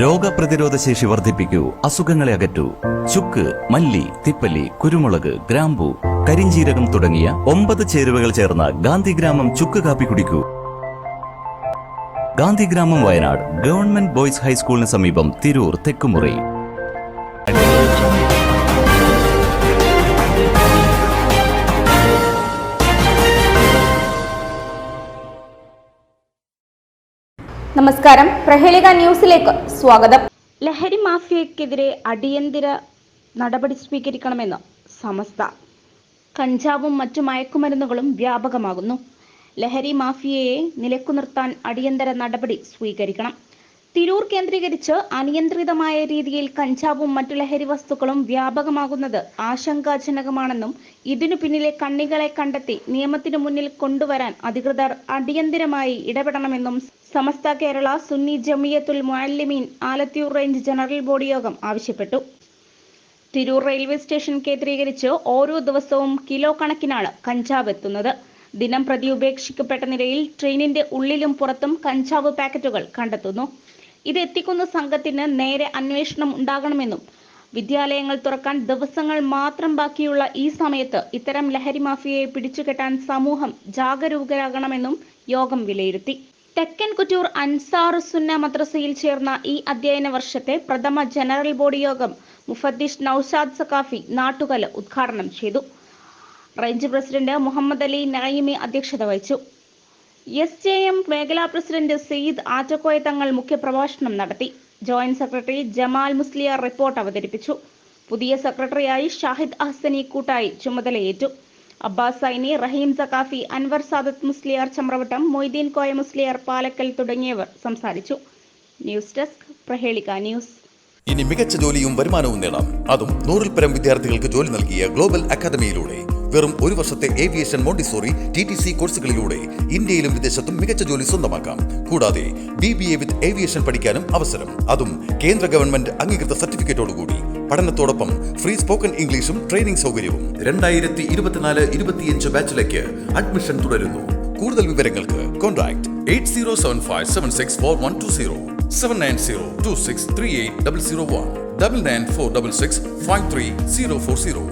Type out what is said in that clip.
രോഗപ്രതിരോധ ശേഷി വർദ്ധിപ്പിക്കൂ, അസുഖങ്ങളെ അകറ്റൂ. ചുക്ക്, മല്ലി, തിപ്പല്ലി, കുരുമുളക്, ഗ്രാമ്പു, കരിഞ്ജീരകം തുടങ്ങിയ 9 ചേരുവകൾ ചേർന്ന ഗാന്ധിഗ്രാമം ചുക്ക് കാപ്പി കുടിക്കൂ. ഗാന്ധിഗ്രാമം, വയനാട് ഗവൺമെന്റ് ബോയ്സ് ഹൈസ്കൂളിന് സമീപം, തിരൂർ തെക്കുമുറി. നമസ്കാരം, പ്രഹേളിക ന്യൂസിലേക്ക് സ്വാഗതം. ലഹരി മാഫിയക്കെതിരെ അടിയന്തര നടപടി സ്വീകരിക്കണമെന്ന് സമസ്ത. കഞ്ചാവും മറ്റു മയക്കുമരുന്നുകളും വ്യാപകമാകുന്നു. ലഹരി മാഫിയയെ നിലക്കുനിർത്താൻ അടിയന്തര നടപടി സ്വീകരിക്കണം. തിരൂർ കേന്ദ്രീകരിച്ച് അനിയന്ത്രിതമായ രീതിയിൽ കഞ്ചാവും മറ്റു ലഹരി വസ്തുക്കളും വ്യാപകമാകുന്നത് ആശങ്കാജനകമാണെന്നും ഇതിനു പിന്നിലെ കണ്ണികളെ കണ്ടെത്തി നിയമത്തിനു മുന്നിൽ കൊണ്ടുവരാൻ അധികൃതർ അടിയന്തരമായി ഇടപെടണമെന്നും Samastha Kerala Sunni Jamiyyathul Muallimeen Alathiyur range general body യോഗം ആവശ്യപ്പെട്ടു. തിരൂർ റെയിൽവേ സ്റ്റേഷൻ കേന്ദ്രീകരിച്ച് ഓരോ ദിവസവും കിലോ കണക്കിനാണ് കഞ്ചാവ് എത്തുന്നത്. ദിനം പ്രതി ഉപേക്ഷിക്കപ്പെട്ട നിലയിൽ ട്രെയിനിന്റെ ഉള്ളിലും പുറത്തും കഞ്ചാവ് പാക്കറ്റുകൾ കണ്ടെത്തുന്നു. ഇത് എത്തിക്കുന്ന സംഘത്തിന് നേരെ അന്വേഷണം ഉണ്ടാകണമെന്നും വിദ്യാലയങ്ങൾ തുറക്കാൻ ദിവസങ്ങൾ മാത്രം ബാക്കിയുള്ള ഈ സമയത്ത് ഇത്തരം ലഹരി മാഫിയയെ പിടിച്ചുകെട്ടാൻ സമൂഹം ജാഗരൂകരാകണമെന്നും യോഗം വിലയിരുത്തി. തെക്കൻ കുറ്റൂർ അൻസാറുസുന്ന മദ്രസയിൽ ചേർന്ന ഈ അധ്യയന വർഷത്തെ പ്രഥമ ജനറൽ ബോഡി യോഗം മുഫദ്ദിഷ് നൌഷാദ് സഖാഫി നാട്ടുകല് ഉദ്ഘാടനം ചെയ്തു. റേഞ്ച് പ്രസിഡന്റ് മുഹമ്മദ് അലി നഈമി അധ്യക്ഷത വഹിച്ചു. SJM മേഖലാ പ്രസിഡന്റ് സയ്യിദ് ആറ്റക്കോയ തങ്ങൾ മുഖ്യപ്രഭാഷണം നടത്തി. Joint secretary Jamal Musliyar report അവതരിപ്പിച്ചു. പുതിയ സെക്രട്ടറിയായി ഷാഹിദ് അഹ്സനി കൂട്ടായി ചുമതലയേറ്റു. അബ്ബാസ് സൈനി, റഹീം സഖാഫി, അൻവർ സാദത്ത് മുസ്ലിയാർ ചമ്രവട്ടം, മൊയ്തീൻ കോയ മുസ്ലിയാർ പാലക്കൽ തുടങ്ങിയവർ സംസാരിച്ചു. News desk, Prahelika news. ഇനി മികച്ച ജോലിയും വരുമാനവും നേടാം. അതും 100-ൽ പരം വിദ്യാർത്ഥികൾക്ക് ജോലി നൽകിയ ഗ്ലോബൽ അക്കാദമിയിലൂടെ. വെറും 1 വർഷത്തെ ഏവിയേഷൻ, മോണ്ടിസോറി, TTC കോഴ്സുകളിലൂടെ ഇന്ത്യയിലും വിദേശത്തും മികച്ച ജോലി സ്വന്തമാക്കാം. കൂടാതെ BBA വിത്ത് ഏവിയേഷൻ പഠിക്കാനും അവസരം, അതും കേന്ദ്ര ഗവൺമെന്റ് അംഗീകൃത സർട്ടിഫിക്കറ്റോടുകൂടി. പഠനത്തോടൊപ്പം ഫ്രീ സ്പോക്കൺ ഇംഗ്ലീഷും ട്രെയിനിംഗ് സൗകര്യവും. 2024-25 ബാച്ചിലേക്ക് അഡ്മിഷൻ തുടരുന്നു. കൂടുതൽ വിവരങ്ങൾക്ക് കോൺടാക്ട് 8075764120 79026380001 99466534040.